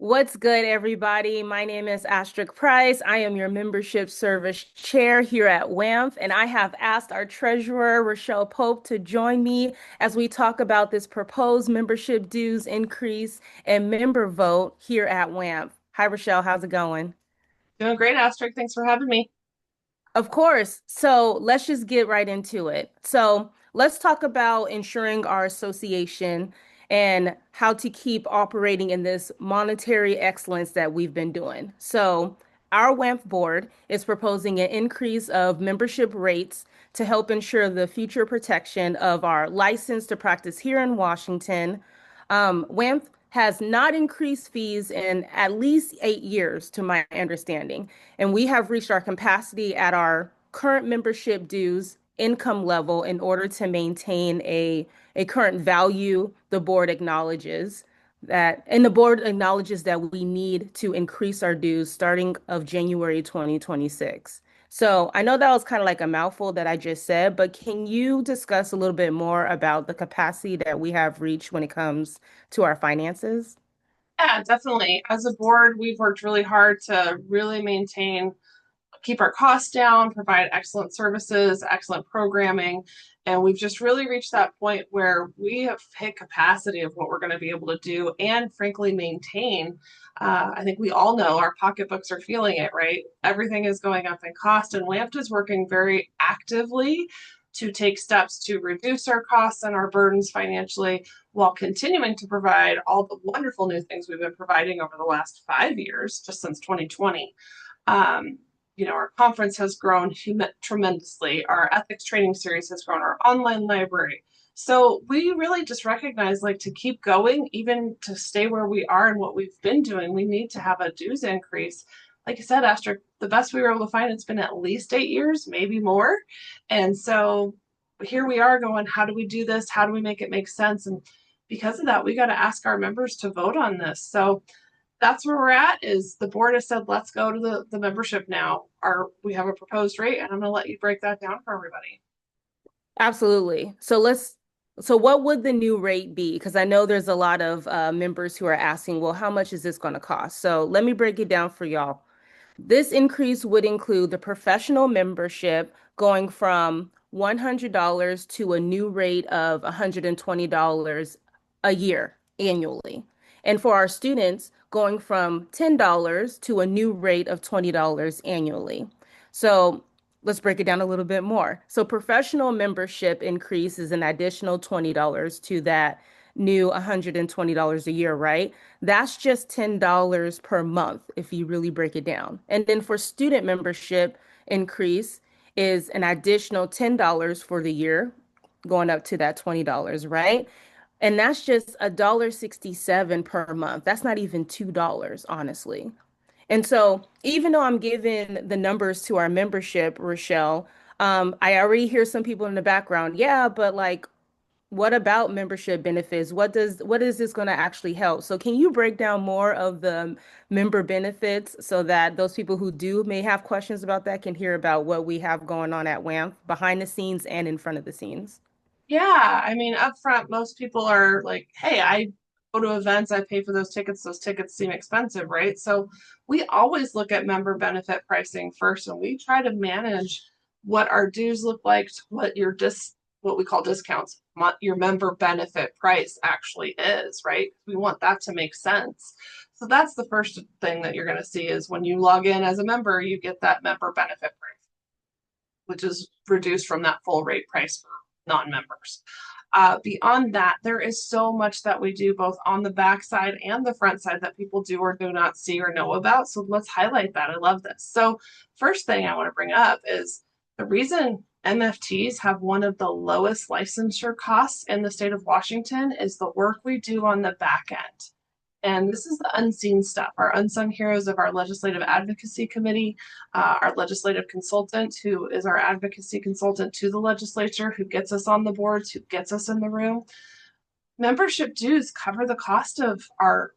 What's good, everybody? My name is Astrid Price. I am your membership service chair here at WAMF, and I have asked our treasurer, Rochelle Pope, to join me as we talk about this proposed membership dues increase and member vote here at WAMF. Hi, Rochelle. How's it going? Doing great, Astrid. Thanks for having me. Of course. So let's just get right into it. So let's talk about ensuring our association and how to keep operating in this monetary excellence that we've been doing. So our WAMP board is proposing an increase of membership rates to help ensure the future protection of our license to practice here in Washington. WAMP has not increased fees in at least 8 years, to my understanding. And we have reached our capacity at our current membership dues income level in order to maintain a current value. The board acknowledges that, and the board acknowledges that we need to increase our dues starting of January 2026. So I know that was kind of like a mouthful that I just said, but can you discuss a little bit more about the capacity that we have reached when it comes to our finances? Yeah, definitely. As a board, we've worked really hard to really keep our costs down, provide excellent services, excellent programming. And we've just really reached that point where we have hit capacity of what we're going to be able to do and frankly maintain. I think we all know our pocketbooks are feeling it, right? Everything is going up in cost, and WAMP is working very actively to take steps to reduce our costs and our burdens financially while continuing to provide all the wonderful new things we've been providing over the last 5 years, just since 2020. Um, our conference has grown tremendously. Our ethics training series has grown, our online library. So we really just recognize like to keep going, even to stay where we are and what we've been doing, we need to have a dues increase. Like I said, Astrid, the best we were able to find, it's been at least 8 years, maybe more. And so here we are going, how do we do this? How do we make it make sense? And because of that, we got to ask our members to vote on this. So that's where we're at is the board has said, let's go to the membership now. We have a proposed rate, and I'm going to let you break that down for everybody. Absolutely. So what would the new rate be? Because I know there's a lot of members who are asking, well, how much is this going to cost? So let me break it down for y'all. This increase would include the professional membership going from $100 to a new rate of $120 a year annually. And for our students, going from $10 to a new rate of $20 annually. So let's break it down a little bit more. So professional membership increase is an additional $20 to that new $120 a year, right? That's just $10 per month if you really break it down. And then for student membership increase is an additional $10 for the year, going up to that $20, right? And that's just $1.67 per month. That's not even $2, honestly. And so, even though I'm giving the numbers to our membership, Rochelle, I already hear some people in the background. Yeah, but like, what about membership benefits? What is this going to actually help? So, can you break down more of the member benefits so that those people who do may have questions about that can hear about what we have going on at WAMP behind the scenes and in front of the scenes? Yeah, I mean, up front, most people are like, hey, I go to events, I pay for those tickets. Those tickets seem expensive, right? So we always look at member benefit pricing first, and we try to manage what our dues look like to what we call discounts, your member benefit price actually is, right? We want that to make sense. So that's the first thing that you're going to see is when you log in as a member, you get that member benefit price, which is reduced from that full rate price for non-members. Beyond that, there is so much that we do both on the back side and the front side that people do or do not see or know about. So let's highlight that. I love this. So, first thing I want to bring up is the reason MFTs have one of the lowest licensure costs in the state of Washington is the work we do on the back end. And this is the unseen stuff, our unsung heroes of our legislative advocacy committee, our legislative consultant, who is our advocacy consultant to the legislature, who gets us on the boards, who gets us in the room. Membership dues cover the cost of our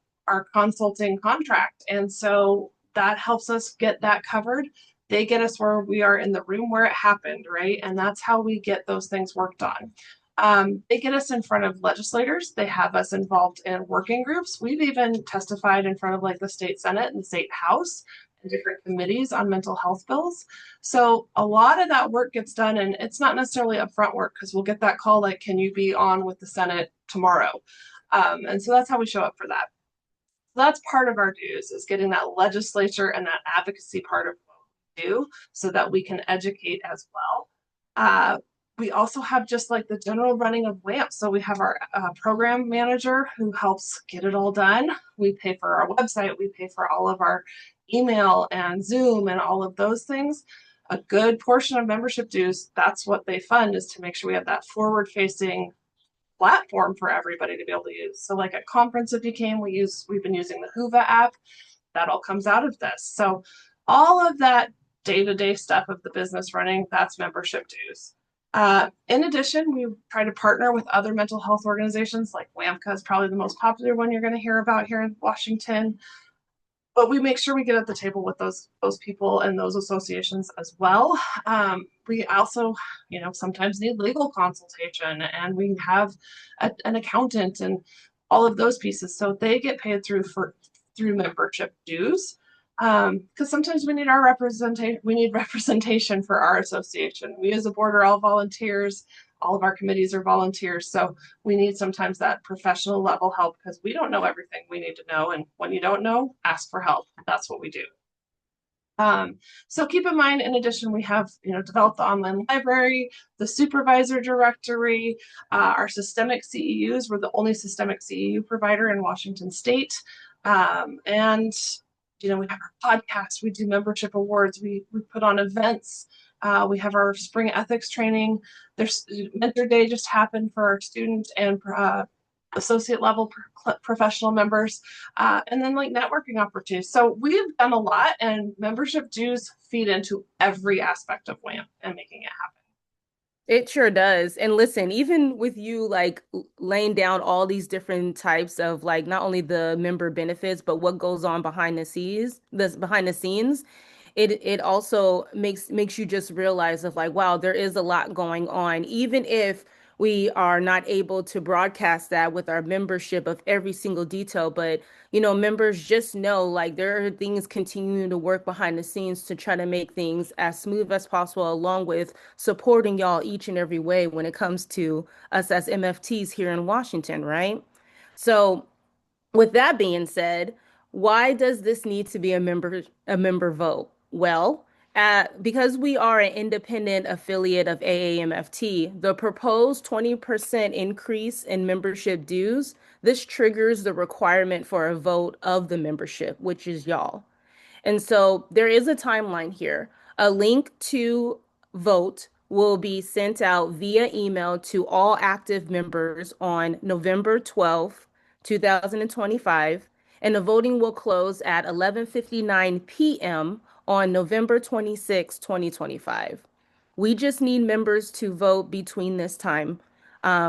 consulting contract. And so that helps us get that covered. They get us where we are in the room where it happened, right? And that's how we get those things worked on. They get us in front of legislators. They have us involved in working groups. We've even testified in front of like the state Senate and the state House and different committees on mental health bills. So a lot of that work gets done, and it's not necessarily upfront work because we'll get that call like, can you be on with the Senate tomorrow? And so that's how we show up for that. That's part of our dues, is getting that legislature and that advocacy part of what we do so that we can educate as well. We also have just like the general running of WAMP. So we have our program manager who helps get it all done. We pay for our website, we pay for all of our email and Zoom and all of those things. A good portion of membership dues, that's what they fund, is to make sure we have that forward facing platform for everybody to be able to use. So like at conference, if you came, we've been using the Whova app. That all comes out of this. So all of that day-to-day stuff of the business running, that's membership dues. In addition, we try to partner with other mental health organizations, like WAMCA is probably the most popular one you're going to hear about here in Washington. But we make sure we get at the table with those people and those associations as well. We also, sometimes need legal consultation, and we have an accountant and all of those pieces. So they get paid through membership dues. Because sometimes we need representation for our association. We as a board are all volunteers. All of our committees are volunteers. So we need sometimes that professional level help because we don't know everything we need to know. And when you don't know, ask for help. That's what we do. So keep in mind, in addition, we have, developed the online library, the supervisor directory, our systemic CEUs. We're the only systemic CEU provider in Washington State. And we have our podcast, we do membership awards, we put on events, we have our spring ethics training. There's mentor day just happened for our student and associate level professional members, and then like networking opportunities. So we've done a lot, and membership dues feed into every aspect of WAMP and making it happen. It sure does. And listen, even with you like laying down all these different types of like not only the member benefits, but what goes on behind the scenes, it also makes you just realize of like, wow, there is a lot going on, even if we are not able to broadcast that with our membership of every single detail. But members just know like there are things continuing to work behind the scenes to try to make things as smooth as possible, along with supporting y'all each and every way when it comes to us as MFTs here in Washington, right? So with that being said, why does this need to be a member vote? Well, because we are an independent affiliate of AAMFT, the proposed 20% increase in membership dues, this triggers the requirement for a vote of the membership, which is y'all. And so there is a timeline here. A link to vote will be sent out via email to all active members on November 12th, 2025, and the voting will close at 11:59 p.m. on November 26, 2025. We just need members to vote between this time,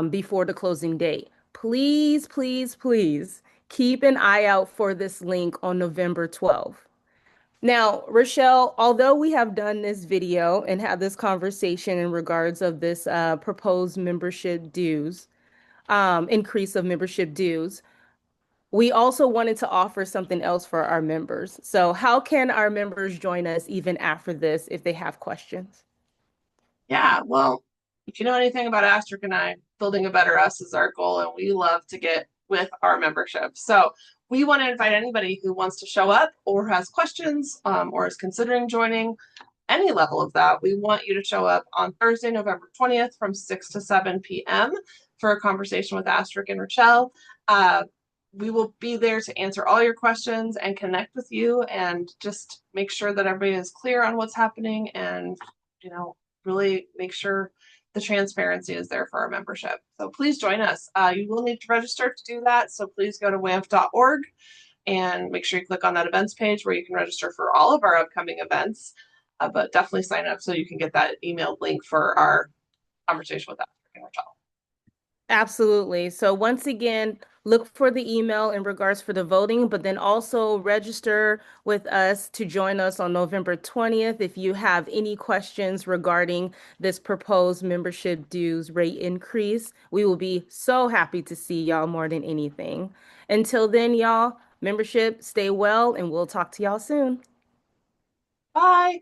before the closing date. Please, please, please keep an eye out for this link on November 12th. Now, Rochelle, although we have done this video and had this conversation in regards of this proposed membership dues, increase of membership dues, we also wanted to offer something else for our members. So how can our members join us even after this if they have questions? Yeah, well, if you know anything about Astric and I, building a better us is our goal, and we love to get with our membership. So we want to invite anybody who wants to show up or has questions, or is considering joining any level of that. We want you to show up on Thursday, November 20th from 6 to 7 p.m. for a conversation with Astric and Rochelle. We will be there to answer all your questions and connect with you and just make sure that everybody is clear on what's happening and, really make sure the transparency is there for our membership. So please join us. You will need to register to do that. So please go to wamp.org and make sure you click on that events page where you can register for all of our upcoming events. But definitely sign up so you can get that emailed link for our conversation with Astric and Rochelle. Absolutely. So once again, look for the email in regards for the voting, but then also register with us to join us on November 20th if you have any questions regarding this proposed membership dues rate increase. We will be so happy to see y'all more than anything. Until then, y'all, membership, stay well, and we'll talk to y'all soon. Bye.